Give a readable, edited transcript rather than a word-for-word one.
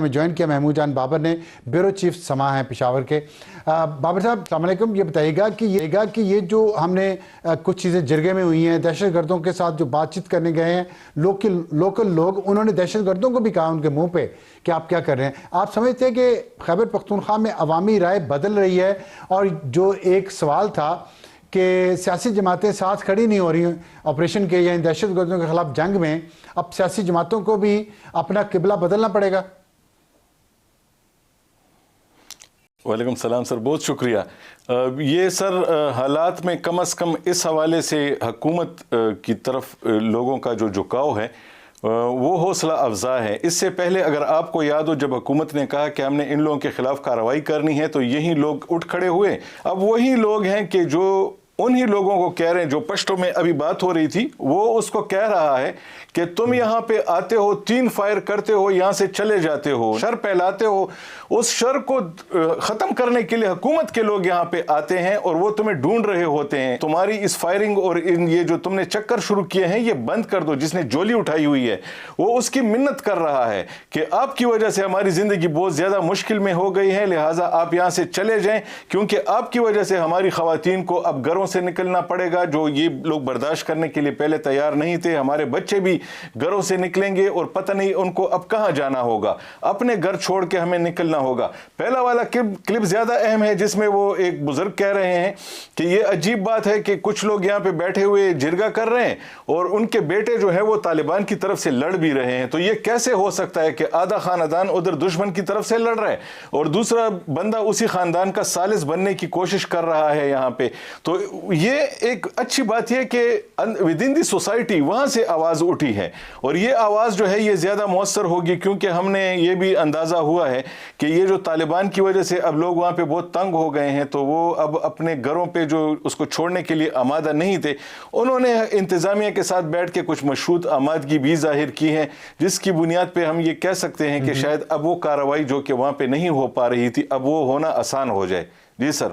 میں جوائن کیا محمود جان بابر نے، بیورو چیف سما ہیں پشاور کے۔ بابر صاحب السلام علیکم، یہ بتائیے گا کہ یہ جو ہم نے کچھ چیزیں جرگے میں ہوئی ہیں، دہشت گردوں کے ساتھ جو بات چیت کرنے گئے ہیں لوکل لوگ، انہوں نے دہشت گردوں کو بھی کہا ان کے منہ پہ کہ آپ کیا کر رہے ہیں۔ آپ سمجھتے ہیں کہ خیبر پختونخوا میں عوامی رائے بدل رہی ہے، اور جو ایک سوال تھا کہ سیاسی جماعتیں ساتھ کھڑی نہیں ہو رہی ہیں آپریشن کے یا ان دہشت گردوں کے خلاف جنگ میں، اب سیاسی جماعتوں کو بھی اپنا قبلہ بدلنا پڑے گا؟ وعلیکم السلام سر، بہت شکریہ۔ یہ سر حالات میں کم از کم اس حوالے سے حکومت کی طرف لوگوں کا جو جھکاؤ ہے وہ حوصلہ افزا ہے۔ اس سے پہلے اگر آپ کو یاد ہو، جب حکومت نے کہا کہ ہم نے ان لوگوں کے خلاف کارروائی کرنی ہے تو یہی لوگ اٹھ کھڑے ہوئے۔ اب وہی لوگ ہیں کہ جو انہی لوگوں کو کہہ رہے ہیں، جو پشتوں میں ابھی بات ہو رہی تھی، وہ اس کو کہہ رہا ہے کہ تم یہاں پہ آتے ہو، 3 فائر کرتے ہو، یہاں سے چلے جاتے ہو، شر پھیلاتے ہو۔ اس شر کو ختم کرنے کے لیے حکومت کے لوگ یہاں پہ آتے ہیں اور وہ تمہیں ڈھونڈ رہے ہوتے ہیں۔ تمہاری اس فائرنگ اور یہ جو تم نے چکر شروع کیے ہیں یہ بند کر دو۔ جس نے جولی اٹھائی ہوئی ہے وہ اس کی منت کر رہا ہے کہ آپ کی وجہ سے ہماری زندگی بہت زیادہ مشکل میں ہو گئی ہے، لہٰذا آپ یہاں سے چلے جائیں، کیونکہ آپ کی وجہ سے ہماری خواتین کو اب گھروں سے نکلنا پڑے گا، جو یہ لوگ برداشت کرنے کے لیے پہلے تیار نہیں تھے۔ ہمارے بچے بھی گھروں سے نکلیں گے اور پتہ نہیں ان کو اب کہاں جانا ہوگا، اپنے گھر چھوڑ کے ہمیں نکلنا ہوگا۔ پہلا والا کلپ زیادہ اہم ہے، جس میں وہ ایک بزرگ کہہ رہے ہیں کہ یہ عجیب بات ہے کہ کچھ لوگ یہاں پہ بیٹھے ہوئے جرگہ کر رہے ہیں اور ان کے بیٹے جو ہیں وہ طالبان کی طرف سے لڑ بھی رہے ہیں۔ تو یہ کیسے ہو سکتا ہے کہ آدھا خاندان ادھر دشمن کی طرف سے لڑ رہا ہے اور دوسرا بندہ اسی خاندان کا ثالث بننے کی کوشش کر رہا ہے یہاں پہ؟ تو یہ ایک اچھی بات یہ کہ ود ان دی سوسائٹی وہاں سے آواز اٹھی ہے، اور یہ آواز جو ہے یہ زیادہ مؤثر ہوگی، کیونکہ ہم نے یہ بھی اندازہ ہوا ہے کہ یہ جو طالبان کی وجہ سے اب لوگ وہاں پہ بہت تنگ ہو گئے ہیں، تو وہ اب اپنے گھروں پہ جو اس کو چھوڑنے کے لیے آمادہ نہیں تھے، انہوں نے انتظامیہ کے ساتھ بیٹھ کے کچھ مشروط آمادگی بھی ظاہر کی ہے، جس کی بنیاد پہ ہم یہ کہہ سکتے ہیں کہ شاید اب وہ کارروائی جو کہ وہاں پہ نہیں ہو پا رہی تھی اب وہ ہونا آسان ہو جائے۔ جی سر۔